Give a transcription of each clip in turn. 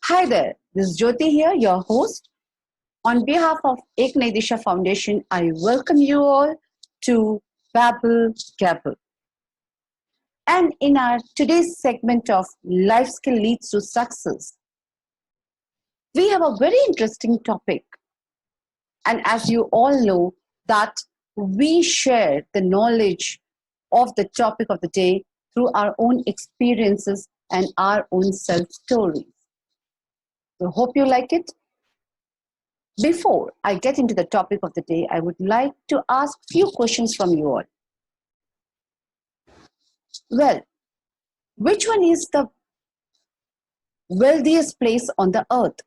Hi there, this is Jyoti here, your host. On behalf of Ek Nai Disha Foundation, I welcome you all to Babble, Gabble. And in our today's segment of Life Skill Leads to Success, we have a very interesting topic. And as you all know, that we share the knowledge of the topic of the day through our own experiences and our own self stories. So, hope you like it. Before I get into the topic of the day, I would like to ask few questions from you all. Well, which one is the wealthiest place on the earth?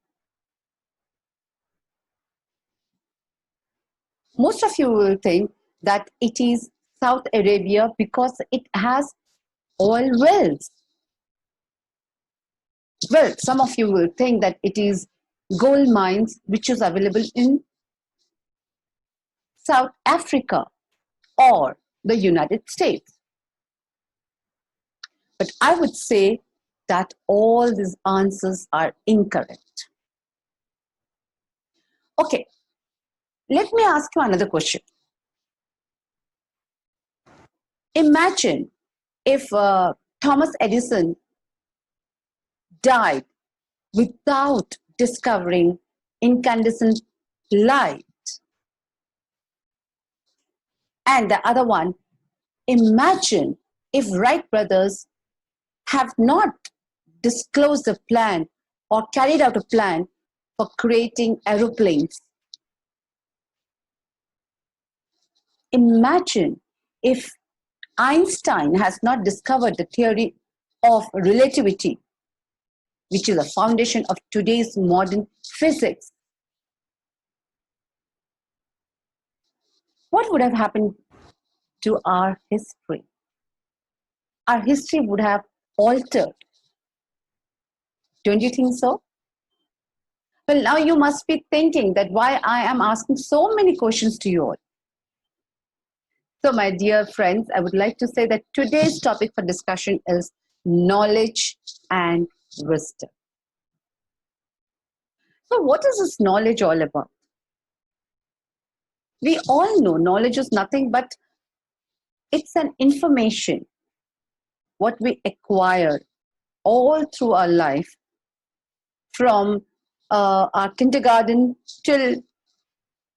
Most of you will think that it is South Arabia because it has oil wells. Well, some of you will think that it is gold mines which is available in South Africa or the United States. But I would say that all these answers are incorrect. Okay, let me ask you another question. Imagine if Thomas Edison died without discovering incandescent light. And the other one, imagine if Wright brothers have not disclosed a plan or carried out a plan for creating aeroplanes. Imagine if Einstein has not discovered the theory of relativity, which is the foundation of today's modern physics. What would have happened to our history? Our history would have altered. Don't you think so? Well, now you must be thinking that why I am asking so many questions to you all. So, my dear friends, I would like to say that today's topic for discussion is knowledge and wisdom. So, what is this knowledge all about? We all know knowledge is nothing but it's an information, what we acquire all through our life from our kindergarten till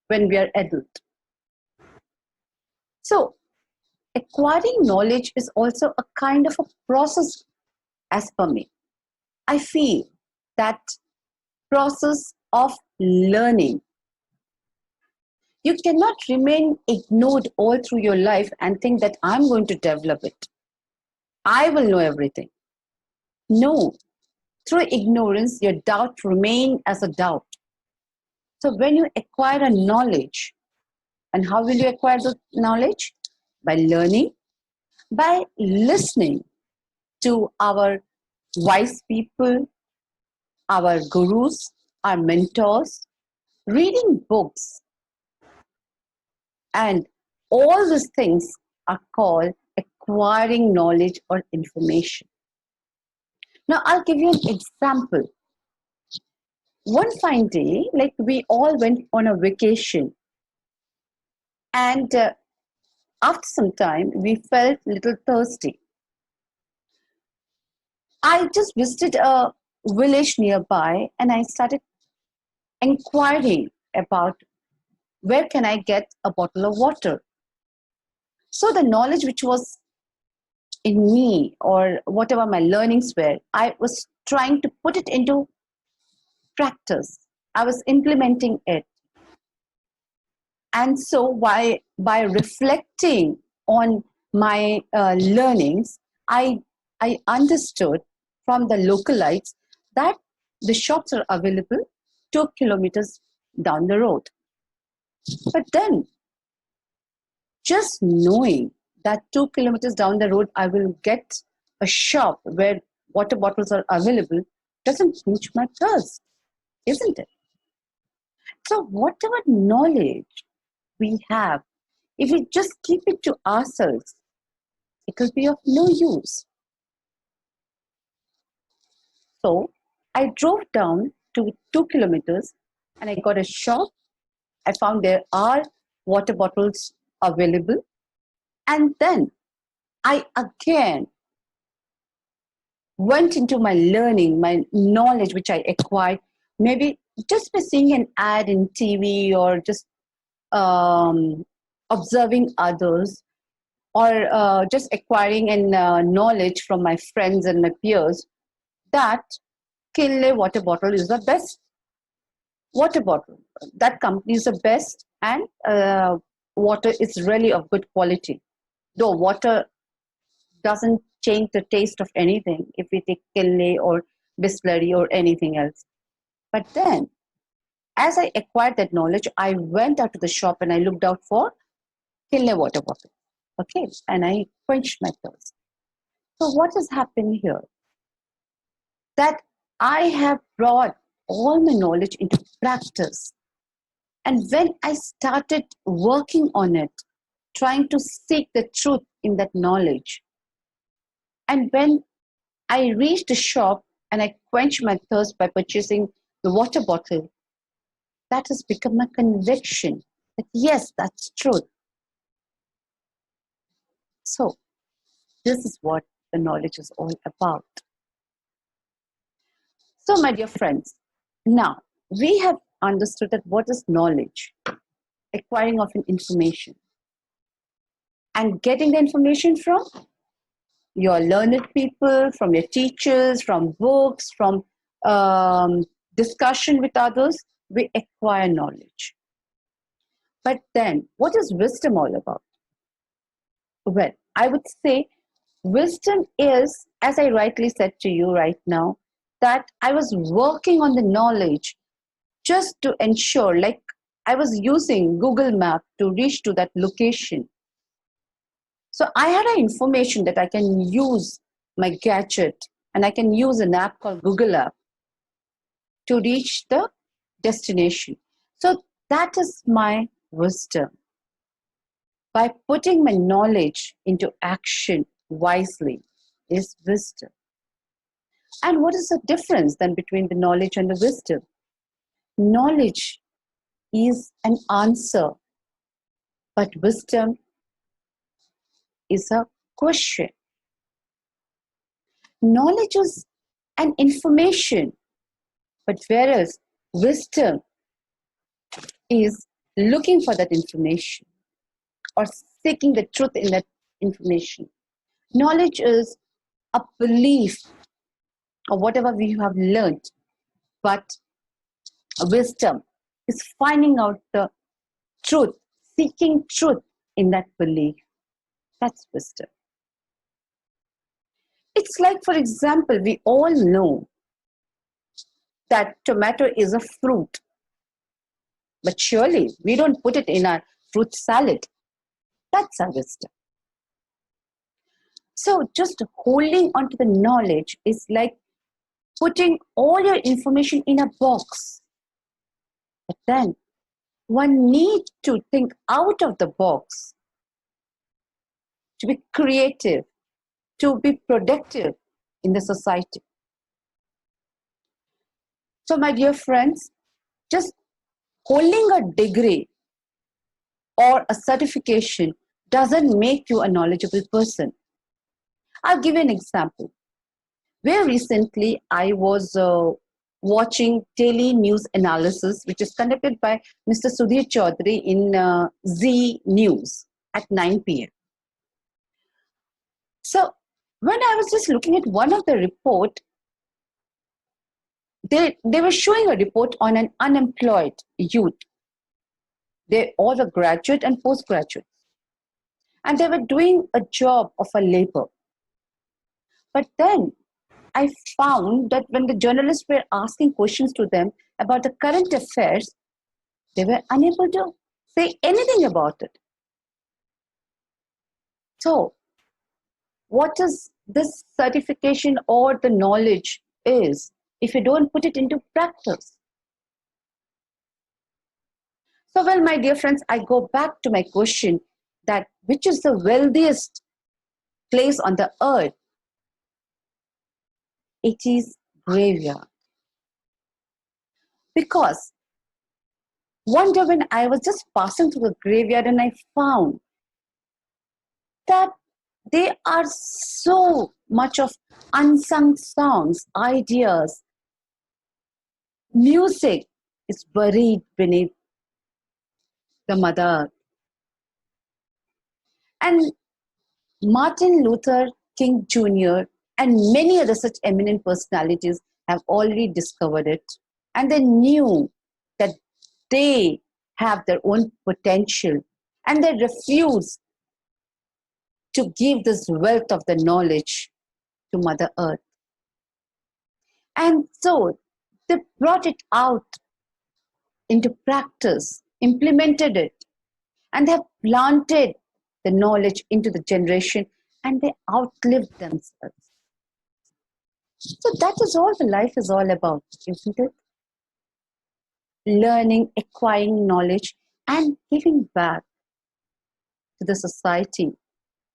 when we are adult. So, acquiring knowledge is also a kind of a process as per me. I feel that process of learning. You cannot remain ignored all through your life and think that I'm going to develop it. I will know everything. No. Through ignorance, your doubt remains as a doubt. So when you acquire a knowledge, and how will you acquire the knowledge? By learning, by listening to our wise people, our gurus, our mentors, reading books, and all these things are called acquiring knowledge or information. Now, I'll give you an example. One fine day, like we all went on a vacation, and after some time, we felt a little thirsty. I just visited a village nearby and I started inquiring about where can I get a bottle of water. So the knowledge which was in me or whatever my learnings were, I was trying to put it into practice. I was implementing it. And so by reflecting on my learnings, I understood from the localites that the shops are available 2 kilometers down the road. But then, just knowing that 2 kilometers down the road, I will get a shop where water bottles are available doesn't quench my thirst, isn't it? So, whatever knowledge we have, if we just keep it to ourselves, it will be of no use. So, I drove down to 2 kilometers and I got a shop. I found there are water bottles available. And then I again went into my learning, my knowledge, which I acquired maybe just by seeing an ad in TV or just um, observing others or just acquiring an knowledge from my friends and my peers that Kinley water bottle is the best water bottle. That company is the best, and water is really of good quality. Though water doesn't change the taste of anything if we take Kinley or Bisleri or anything else. But then, as I acquired that knowledge, I went out to the shop and I looked out for Kinley water bottle. Okay, and I quenched my thirst. So what has happened here? That I have brought all my knowledge into practice. And when I started working on it, trying to seek the truth in that knowledge, and when I reached the shop and I quenched my thirst by purchasing the water bottle, that has become a conviction that yes, that's true. So, this is what the knowledge is all about. So, my dear friends, now we have understood that what is knowledge, acquiring of an information, and getting the information from your learned people, from your teachers, from books, from discussion with others, we acquire knowledge. But then, what is wisdom all about? Well, I would say wisdom is, as I rightly said to you right now, that I was working on the knowledge just to ensure, like I was using Google Map to reach to that location. So I had an information that I can use my gadget and I can use an app called Google App to reach the destination. So that is my wisdom. By putting my knowledge into action wisely is wisdom. And what is the difference then between the knowledge and the wisdom? Knowledge is an answer, but wisdom is a question. Knowledge is an information, but whereas wisdom is looking for that information or seeking the truth in that information. Knowledge is a belief of whatever we have learned, but wisdom is finding out the truth, seeking truth in that belief. That's wisdom. It's like, for example, we all know that tomato is a fruit, but surely we don't put it in our fruit salad. That's our wisdom. So just holding onto the knowledge is like putting all your information in a box. But then one needs to think out of the box to be creative, to be productive in the society. So, my dear friends, just holding a degree or a certification doesn't make you a knowledgeable person. I'll give you an example. Very recently, I was watching daily news analysis, which is conducted by Mr. Sudhir Chaudhary in Z News at 9 p.m. So, when I was just looking at one of the report, they were showing a report on an unemployed youth. They all were graduate and postgraduate. And they were doing a job of a labor. But then I found that when the journalists were asking questions to them about the current affairs, they were unable to say anything about it. So, what is this certification or the knowledge is if you don't put it into practice? So, well, my dear friends, I go back to my question that which is the wealthiest place on the earth? It is graveyard. Because one day when I was just passing through the graveyard and I found that there are so much of unsung songs, ideas, music is buried beneath the mother earth. And Martin Luther King Jr. and many other such eminent personalities have already discovered it. And they knew that they have their own potential and they refused to give this wealth of the knowledge to Mother Earth. And so they brought it out into practice, implemented it, and they have planted the knowledge into the generation and they outlived themselves. So that is all the life is all about, isn't it? Learning, acquiring knowledge, and giving back to the society,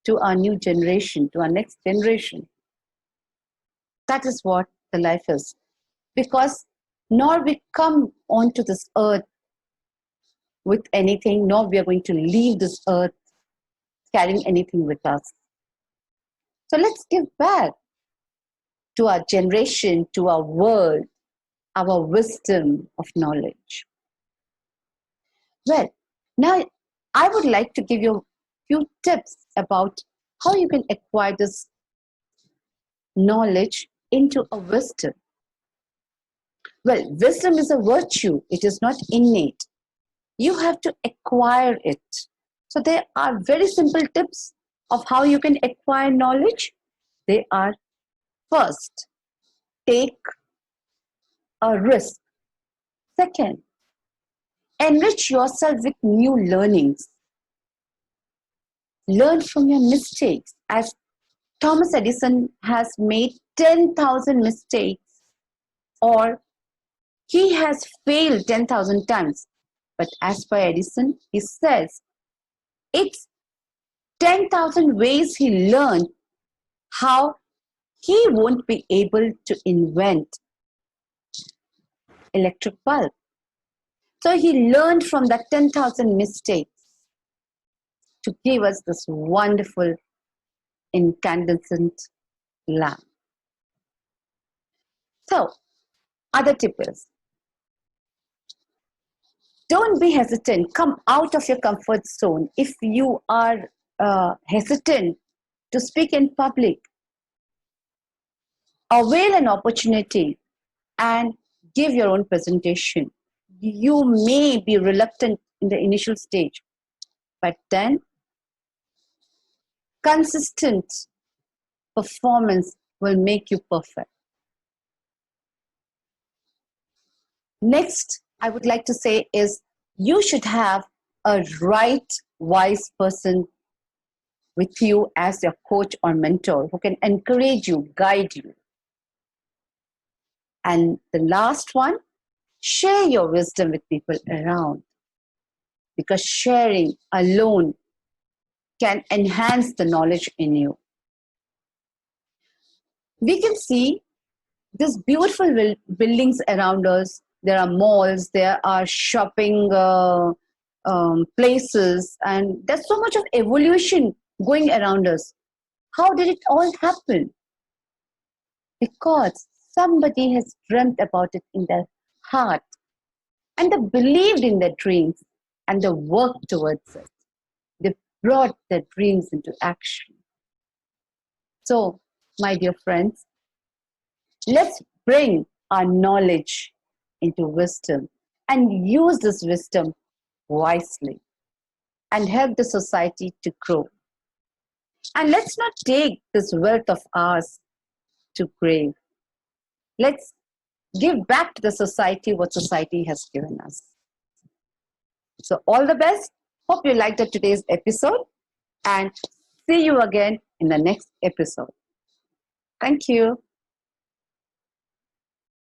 to our new generation, to our next generation. That is what the life is. Because nor we come onto this earth with anything, nor we are going to leave this earth carrying anything with us. So let's give back to our generation, to our world, our wisdom of knowledge. Well, now I would like to give you a few tips about how you can acquire this knowledge into a wisdom. Well, wisdom is a virtue, it is not innate. You have to acquire it. So there are very simple tips of how you can acquire knowledge. They are: first, take a risk. Second, enrich yourself with new learnings. Learn from your mistakes. As Thomas Edison has made 10,000 mistakes, or he has failed 10,000 times. But as per Edison, he says it's 10,000 ways he learned how he won't be able to invent electric bulb. So he learned from that 10,000 mistakes to give us this wonderful incandescent lamp. So, other tip is, don't be hesitant. Come out of your comfort zone. If you are hesitant to speak in public, avail an opportunity and give your own presentation. You may be reluctant in the initial stage, but then consistent performance will make you perfect. Next, I would like to say is, you should have a right, wise person with you as your coach or mentor who can encourage you, guide you. And the last one, share your wisdom with people around, because sharing alone can enhance the knowledge in you. We can see these beautiful buildings around us. There are malls, there are shopping places, and there's so much of evolution going around us. How did it all happen? Because somebody has dreamt about it in their heart, and they believed in their dreams, and they worked towards it. They brought their dreams into action. So, my dear friends, let's bring our knowledge into wisdom and use this wisdom wisely and help the society to grow. And let's not take this wealth of ours to grave. Let's give back to the society what society has given us. So all the best. Hope you liked today's episode, and see you again in the next episode. Thank you.